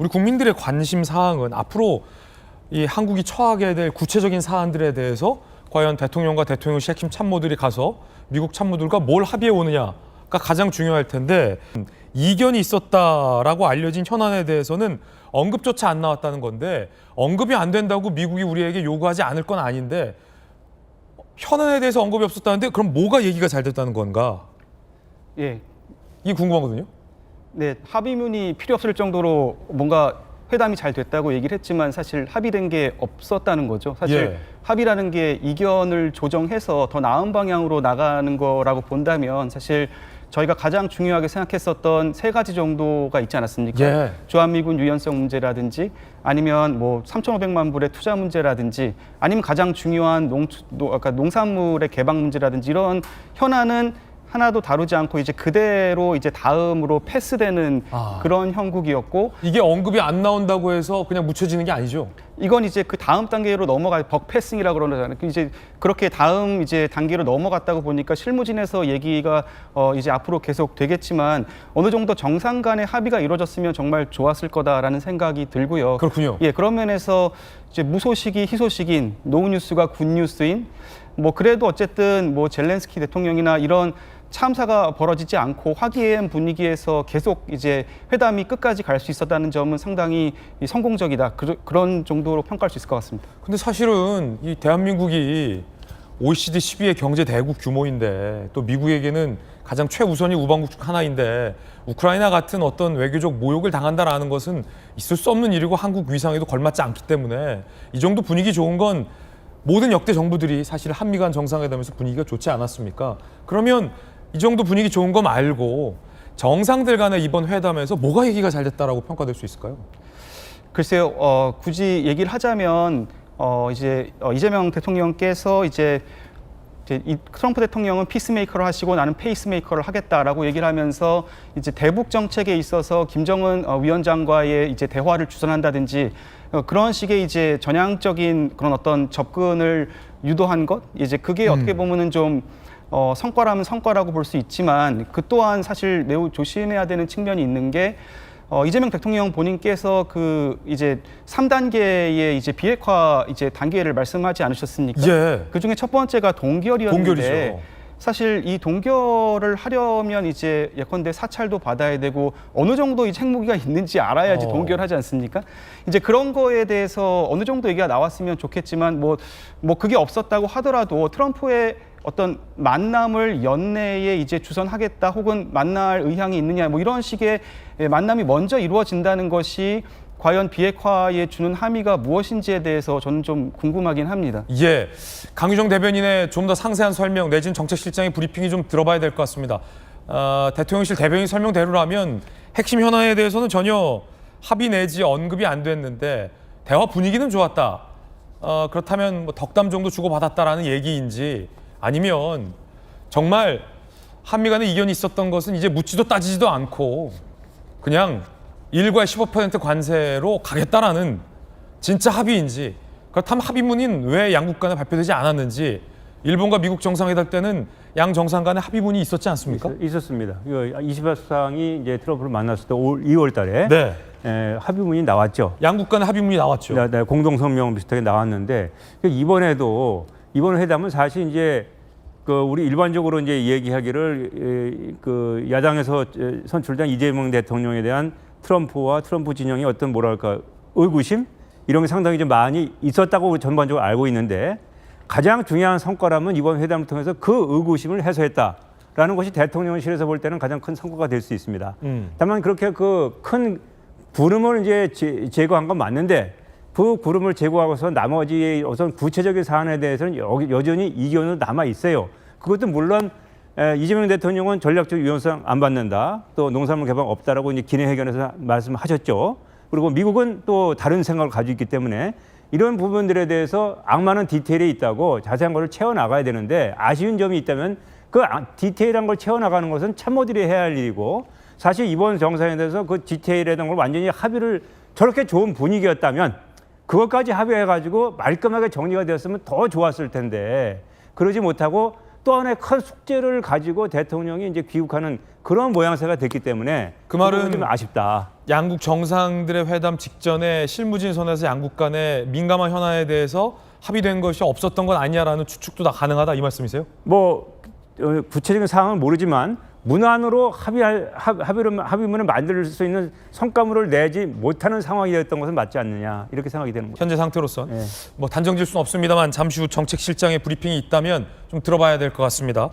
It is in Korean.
우리 국민들의 관심 사항은 앞으로 이 한국이 처하게 될 구체적인 사안들에 대해서 과연 대통령과 대통령실 핵심 참모들이 가서 미국 참모들과 뭘 합의해 오느냐가 가장 중요할 텐데 이견이 있었다라고 알려진 현안에 대해서는 언급조차 안 나왔다는 건데 언급이 안 된다고 미국이 우리에게 요구하지 않을 건 아닌데 현안에 대해서 언급이 없었다는데 그럼 뭐가 얘기가 잘 됐다는 건가? 예, 이게 궁금하거든요. 네, 합의문이 필요 없을 정도로 뭔가 회담이 잘 됐다고 얘기를 했지만 사실 합의된 게 없었다는 거죠. 사실 예. 합의라는 게 이견을 조정해서 더 나은 방향으로 나가는 거라고 본다면 사실 저희가 가장 중요하게 생각했었던 세 가지 정도가 있지 않았습니까? 예. 주한미군 유연성 문제라든지 아니면 뭐 3,500만 불의 투자 문제라든지 아니면 가장 중요한 농산물의 개방 문제라든지 이런 현안은 하나도 다루지 않고 이제 그대로 이제 다음으로 패스되는 그런 형국이었고 이게 언급이 안 나온다고 해서 그냥 묻혀지는 게 아니죠. 이건 이제 그 다음 단계로 넘어가 벅패싱이라고 그러잖아요. 이제 그렇게 다음 이제 단계로 넘어갔다고 보니까 실무진에서 얘기가 이제 앞으로 계속 되겠지만 어느 정도 정상 간의 합의가 이루어졌으면 정말 좋았을 거다라는 생각이 들고요. 그렇군요. 예, 그런 면에서 이제 무소식이 희소식인 노뉴스가 굿뉴스인 뭐 그래도 어쨌든 뭐 젤렌스키 대통령이나 이런 참사가 벌어지지 않고 화기애애한 분위기에서 계속 이제 회담이 끝까지 갈 수 있었다는 점은 상당히 성공적이다. 그런 정도로 평가할 수 있을 것 같습니다. 근데 사실은 이 대한민국이 OECD 10위의 경제 대국 규모인데 또 미국에게는 가장 최우선이 우방국 중 하나인데 우크라이나 같은 어떤 외교적 모욕을 당한다라는 것은 있을 수 없는 일이고 한국 위상에도 걸맞지 않기 때문에 이 정도 분위기 좋은 건 모든 역대 정부들이 사실 한미 간 정상회담에서 분위기가 좋지 않았습니까? 그러면 이 정도 분위기 좋은 거 말고 정상들 간의 이번 회담에서 뭐가 얘기가 잘 됐다라고 평가될 수 있을까요? 글쎄요, 굳이 얘기를 하자면 이재명 대통령께서 이제 이 트럼프 대통령은 피스메이커를 하시고 나는 페이스메이커를 하겠다라고 얘기를 하면서 이제 대북 정책에 있어서 김정은 위원장과의 이제 대화를 주선한다든지 그런 식의 이제 전향적인 그런 어떤 접근을 유도한 것, 이제 그게 어떻게 보면은 좀 성과라면 성과라고 볼 수 있지만 그 또한 사실 매우 조심해야 되는 측면이 있는 게 이재명 대통령 본인께서 그 이제 3단계의 이제 비핵화 이제 단계를 말씀하지 않으셨습니까? 예. 그 중에 첫 번째가 동결이었는데 동결이죠. 사실 이 동결을 하려면 이제 예컨대 사찰도 받아야 되고 어느 정도 이 핵무기가 있는지 알아야지 동결하지 않습니까? 이제 그런 거에 대해서 어느 정도 얘기가 나왔으면 좋겠지만 뭐 그게 없었다고 하더라도 트럼프의 어떤 만남을 연내에 이제 주선하겠다 혹은 만날 의향이 있느냐 뭐 이런 식의 만남이 먼저 이루어진다는 것이 과연 비핵화에 주는 함의가 무엇인지에 대해서 저는 좀 궁금하긴 합니다. 예, 강유정 대변인의 좀 더 상세한 설명 내진 정책실장의 브리핑이 좀 들어봐야 될 것 같습니다. 대통령실 대변인 설명대로라면 핵심 현안에 대해서는 전혀 합의 내지 언급이 안 됐는데 대화 분위기는 좋았다. 그렇다면 뭐 덕담 정도 주고받았다라는 얘기인지 아니면 정말 한미 간에 이견이 있었던 것은 이제 묻지도 따지지도 않고 그냥 1과 15% 관세로 가겠다라는 진짜 합의인지 그렇다면 합의문인 왜 양국 간에 발표되지 않았는지 일본과 미국 정상회담 때는 양 정상 간에 합의문이 있었지 않습니까? 있었습니다. 28수상이 이제 트럼프를 만났을 때 2월 달에 네. 합의문이 나왔죠. 양국 간에 합의문이 나왔죠. 네, 공동성명 비슷하게 나왔는데 이번에도 이번 회담은 사실 이제 우리 일반적으로 이제 얘기하기를 그 야당에서 선출된 이재명 대통령에 대한 트럼프와 트럼프 진영의 어떤 뭐랄까 의구심 이런 게 상당히 좀 많이 있었다고 전반적으로 알고 있는데 가장 중요한 성과라면 이번 회담을 통해서 그 의구심을 해소했다라는 것이 대통령실에서 볼 때는 가장 큰 성과가 될 수 있습니다. 다만 그렇게 그 큰 구름을 이제 제거한 건 맞는데 그 구름을 제거하고서 나머지 우선 구체적인 사안에 대해서는 여전히 이견은 남아 있어요. 그것도 물론 이재명 대통령은 전략적 유연성 안 받는다. 또 농산물 개방 없다라고 이제 기내회견에서 말씀하셨죠. 그리고 미국은 또 다른 생각을 가지고 있기 때문에 이런 부분들에 대해서 악마는 디테일에 있다고 자세한 걸 채워나가야 되는데 아쉬운 점이 있다면 그 디테일한 걸 채워나가는 것은 참모들이 해야 할 일이고 사실 이번 정상회담에서 그 디테일에 대한 걸 완전히 합의를 저렇게 좋은 분위기였다면 그것까지 합의해가지고 말끔하게 정리가 되었으면 더 좋았을 텐데 그러지 못하고 또 하나의 큰 숙제를 가지고 대통령이 이제 귀국하는 그런 모양새가 됐기 때문에 그 말은 좀 아쉽다. 양국 정상들의 회담 직전에 실무진 선에서 양국 간의 민감한 현안에 대해서 합의된 것이 없었던 건 아니냐라는 추측도 다 가능하다 이 말씀이세요? 뭐 구체적인 상황은 모르지만 문안으로 합의문을 만들 수 있는 성과물을 내지 못하는 상황이었던 것은 맞지 않느냐 이렇게 생각이 되는 거죠. 현재 상태로선 네. 뭐 단정질 수는 없습니다만 잠시 후 정책실장의 브리핑이 있다면 좀 들어봐야 될 것 같습니다.